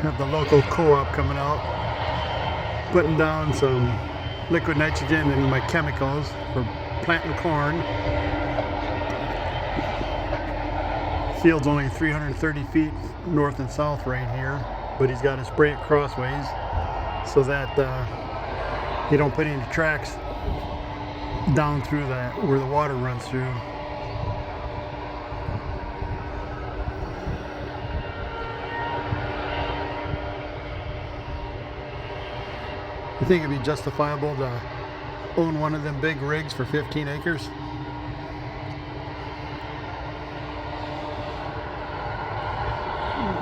Have the local co-op coming out, putting down some liquid nitrogen in my chemicals for planting corn. Field's only 330 feet north and south right here, but he's got to spray it crossways so that you don't put any tracks down through that where the water runs through. You think it'd be justifiable to own one of them big rigs for 15 acres?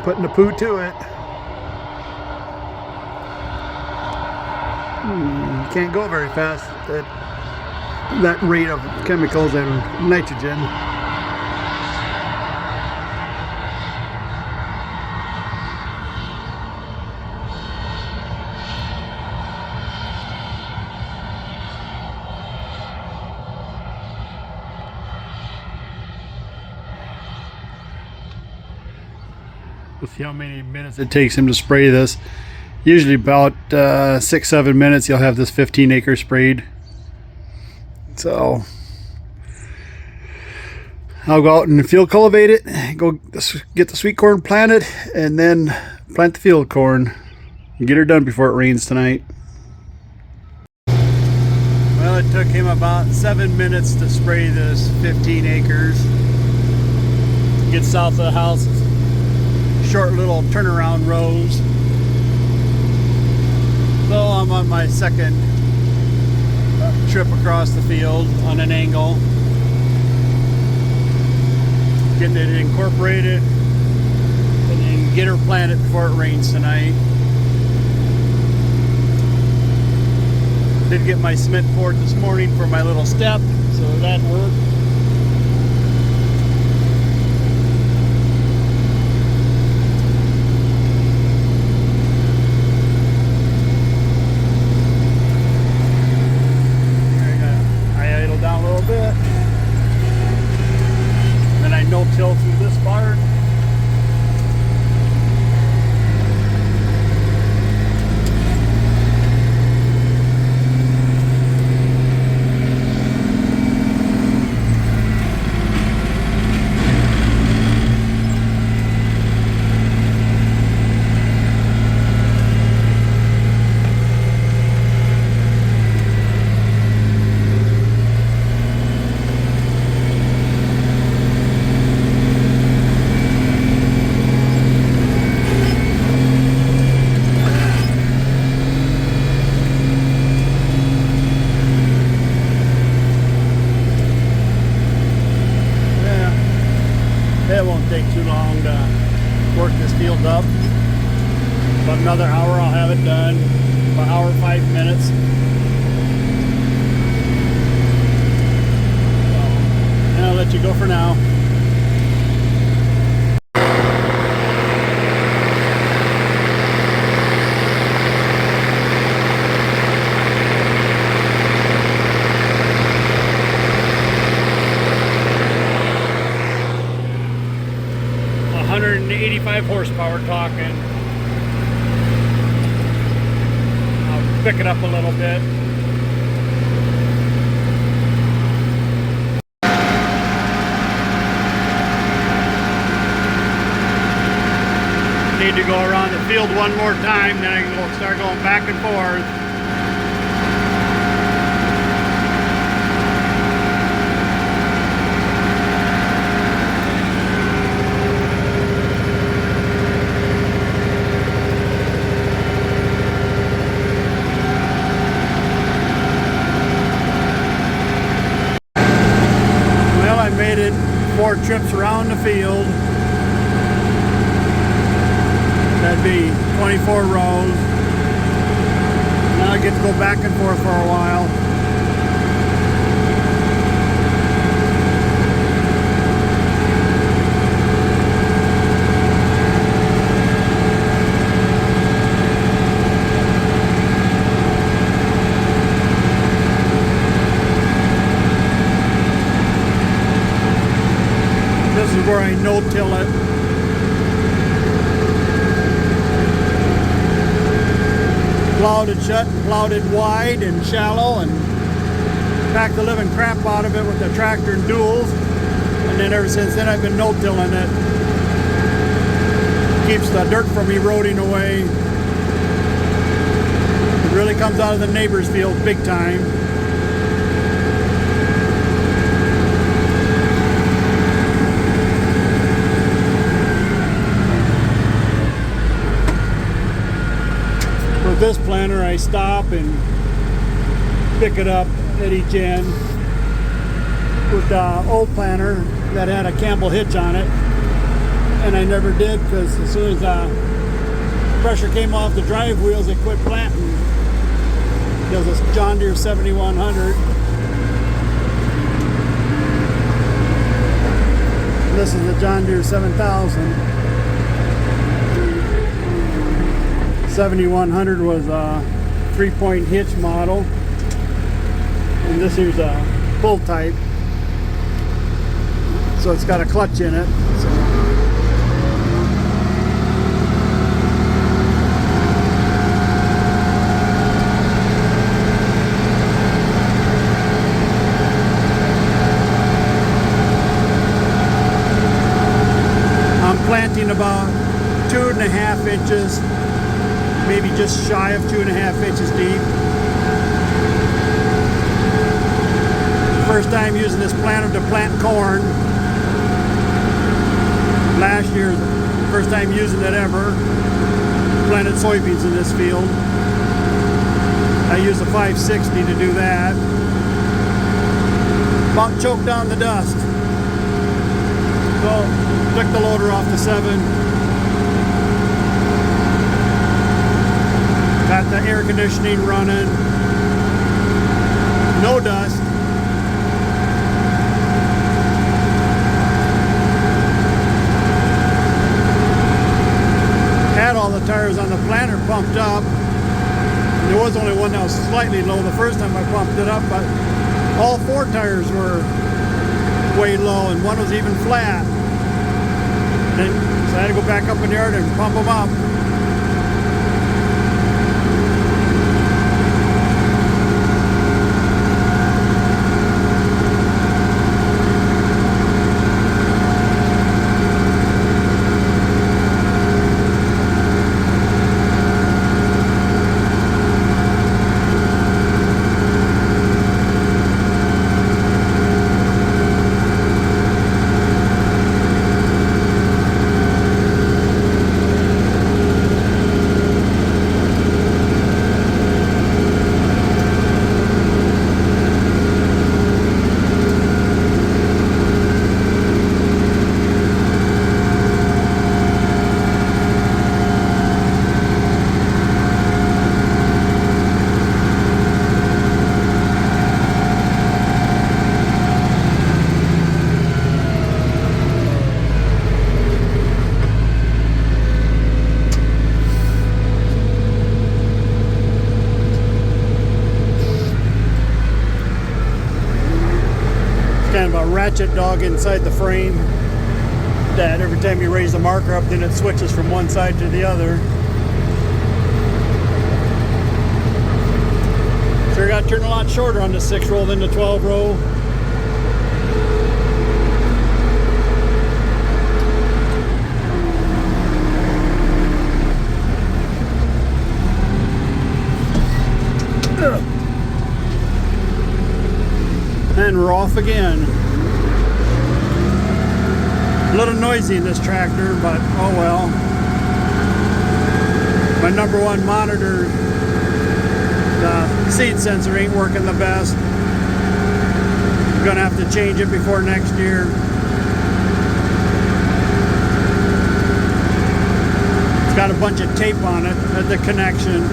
Putting the poo to it. You can't go very fast at that rate of chemicals and nitrogen. We'll see how many minutes it takes him to spray this. Usually about 6-7 minutes you'll have this 15 acre sprayed. So I'll go out and field cultivate it, go get the sweet corn planted, and then plant the field corn and get her done before it rains tonight. Well, it took him about 7 minutes to spray this 15 acres. Get south of the house, short little turnaround rows. So I'm on my second trip across the field on an angle, getting it incorporated and then get her planted before it rains tonight. Did get my cement poured this morning for my little step, so that worked. No-till through this barn. It won't take too long to work this field up. About another hour I'll have it done. About an hour, 5 minutes. So, I'll let you go for now. Horsepower talking. I'll pick it up a little bit. Need to go around the field one more time, then I can start going back and forth. Made it 4 trips around the field. That'd be 24 rows. Now I get to go back and forth for a while. This is where I no-till it. plowed it shut and plowed it wide and shallow and packed the living crap out of it with the tractor and duals. And then ever since then I've been no-tilling it. Keeps the dirt from eroding away. It really comes out of the neighbor's field big time. With this planter I stop and pick it up at each end. With the old planter that had a Campbell hitch on it, and I never did, because as soon as pressure came off the drive wheels, it quit planting. There's this John Deere 7100. This is the John Deere 7000. 7100 was a 3-point hitch model, and this here's a full type. So it's got a clutch in it. So. I'm planting about 2.5 inches, maybe just shy of 2.5 inches deep. First time using this planter to plant corn. Last year, first time using it ever. Planted soybeans in this field. I used a 560 to do that. About choked down the dust. So, took the loader off the 7. Got the air conditioning running. No dust. Had all the tires on the planter pumped up. There was only one that was slightly low the first time I pumped it up, but all 4 tires were way low and one was even flat. Then so I had to go back up in the yard and pump them up. Kind of a ratchet dog inside the frame that every time you raise the marker up, then it switches from one side to the other. Sure got to turn a lot shorter on the 6-row than the 12-row. And we're off again. A little noisy in this tractor, but oh well. My number one monitor, the seat sensor ain't working the best. I'm gonna have to change it before next year. It's got a bunch of tape on it at the connection.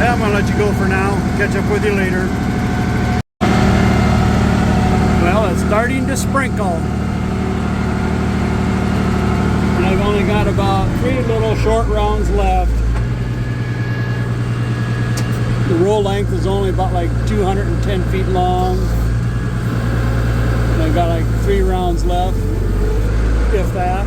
I'm going to let you go for now. Catch up with you later. Well, it's starting to sprinkle. And I've only got about 3 little short rounds left. The roll length is only about like 210 feet long. And I got like 3 rounds left, if that.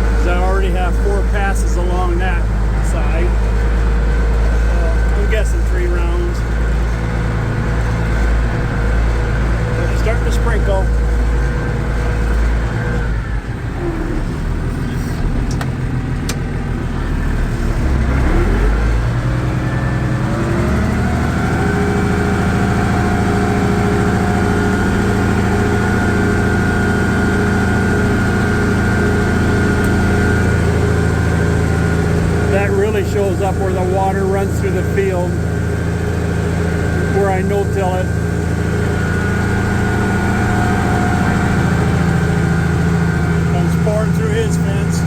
Because I already have 4 passes along that side. I'm guessing 3 rounds. But it's starting to sprinkle. Shows up where the water runs through the field where I no-till it. Comes pouring through his fence.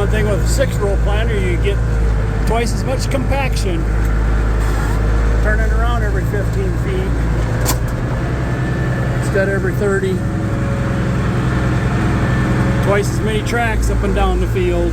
Thing with a 6-row planter, you get twice as much compaction. Turning around every 15 feet instead of every 30. Twice as many tracks up and down the field.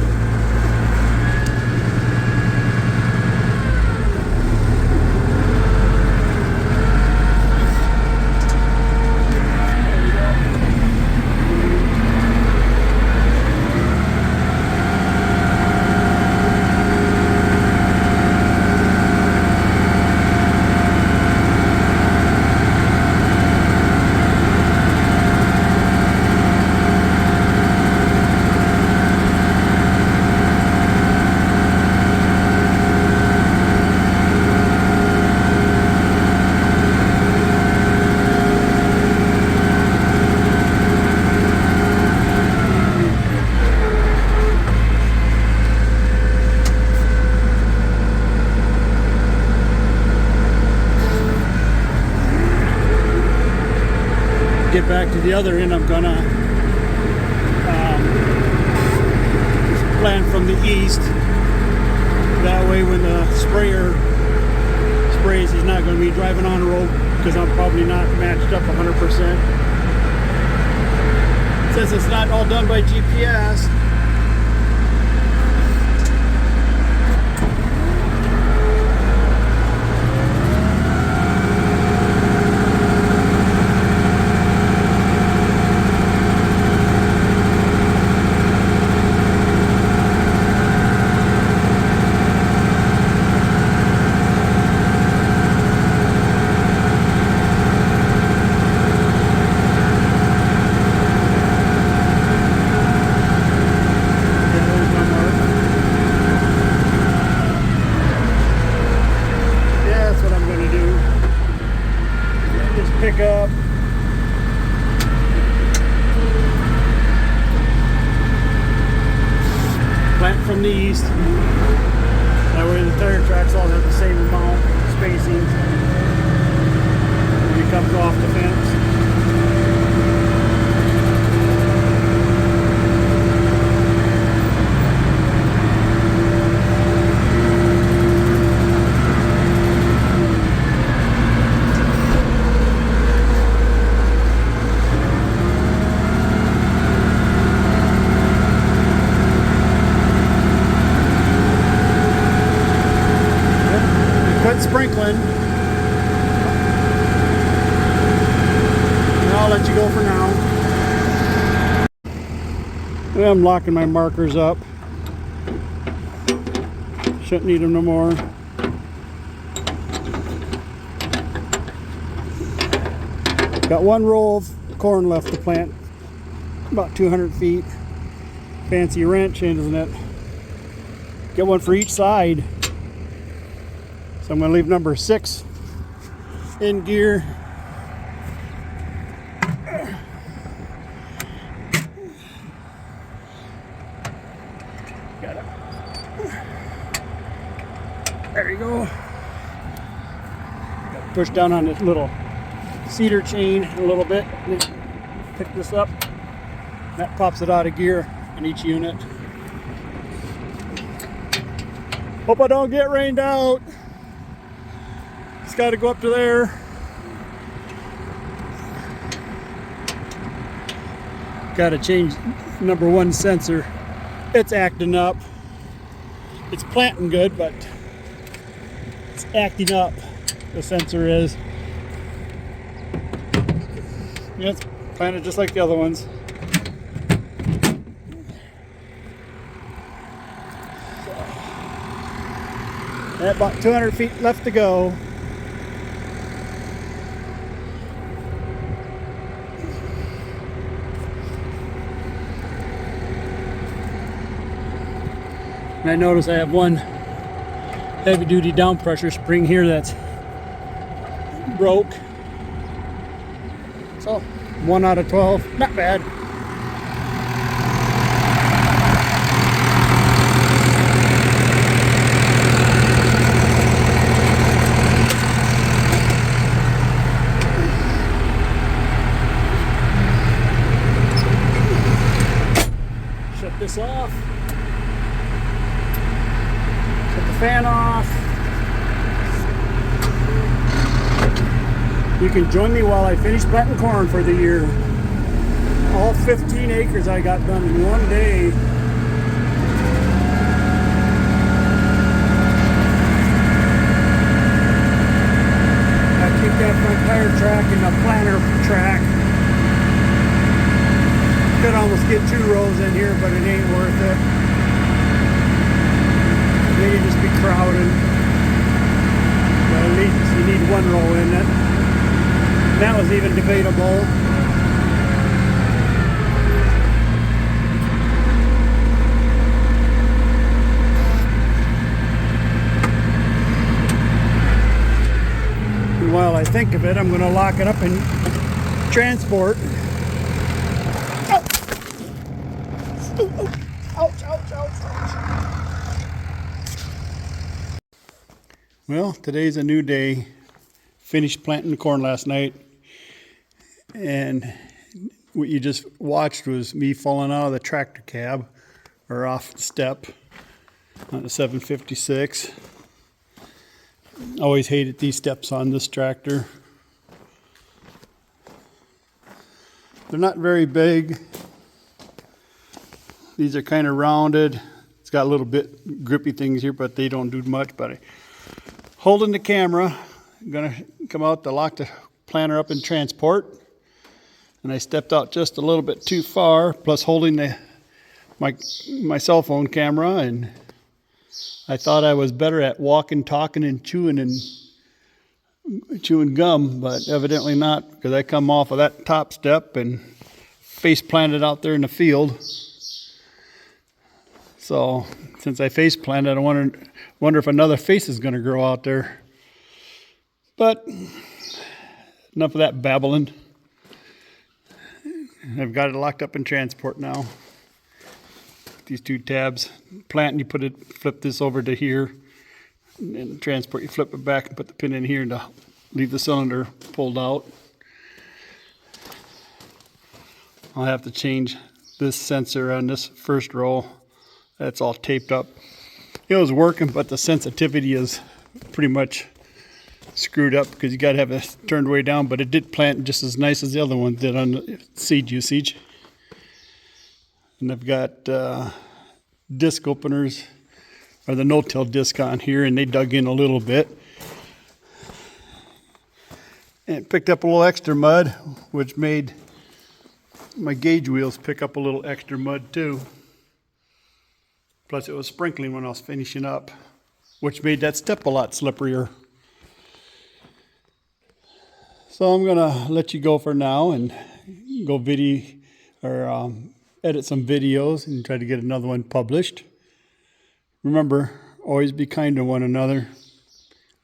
Get back to the other end, I'm gonna plant from the east. That way when the sprayer sprays, he's not going to be driving on the road because I'm probably not matched up 100%. Since it's not all done by GPS, pick up. Plant from the east. That way the tire tracks all have the same amount of spacing when it comes off the fence. Sprinkling. And I'll let you go for now. I'm locking my markers up. Shouldn't need them no more. Got 1 row of corn left to plant. About 200 feet. Fancy wrench, isn't it? Get one for each side. So I'm going to leave number 6 in gear. Got it. There you go. Got to push down on this little cedar chain a little bit. Pick this up. That pops it out of gear in each unit. Hope I don't get rained out. It's got to go up to there. Got to change number 1 sensor. It's acting up. It's planting good, but it's acting up. The sensor is. Yeah, it's planted just like the other ones. So, about 200 feet left to go. And I notice I have one heavy duty down pressure spring here that's broke. So 1 out of 12, not bad. Shut this off. Shut the fan off. You can join me while I finish planting corn for the year. All 15 acres I got done in one day. I keep that front tire track and the planter track. Could almost get 2 rows in here, but it ain't worth it. Then you just be crowded. But at least you need 1 row in it. That was even debatable. And while I think of it, I'm going to lock it up and transport. Oh. Ouch, ouch, ouch, ouch. Well, today's a new day. Finished planting corn last night, and what you just watched was me falling out of the tractor cab or off the step on the 756. Always hated these steps on this tractor. They're not very big. These are kind of rounded. It's got a little bit grippy things here, but they don't do much. But holding the camera, I'm gonna come out to lock the planter up in transport, and I stepped out just a little bit too far, plus holding my cell phone camera, and I thought I was better at walking, talking, and chewing gum, but evidently not, because I come off of that top step and face planted out there in the field. So since I face planted, I wonder if another face is going to grow out there. But enough of that babbling. I've got it locked up in transport now. These 2 tabs. Plant, you flip this over to here. And transport, you flip it back and put the pin in here to leave the cylinder pulled out. I'll have to change this sensor on this first row. That's all taped up. It was working, but the sensitivity is pretty much screwed up because you got to have it turned way down, but it did plant just as nice as the other one did on the seed usage. And I've got disc openers, or the no-till disc on here, and they dug in a little bit. And picked up a little extra mud, which made my gauge wheels pick up a little extra mud too. Plus it was sprinkling when I was finishing up, which made that step a lot slipperier. So I'm gonna let you go for now and go edit some videos and try to get another one published. Remember, always be kind to one another.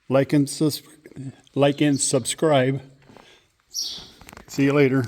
Like and subscribe. See you later.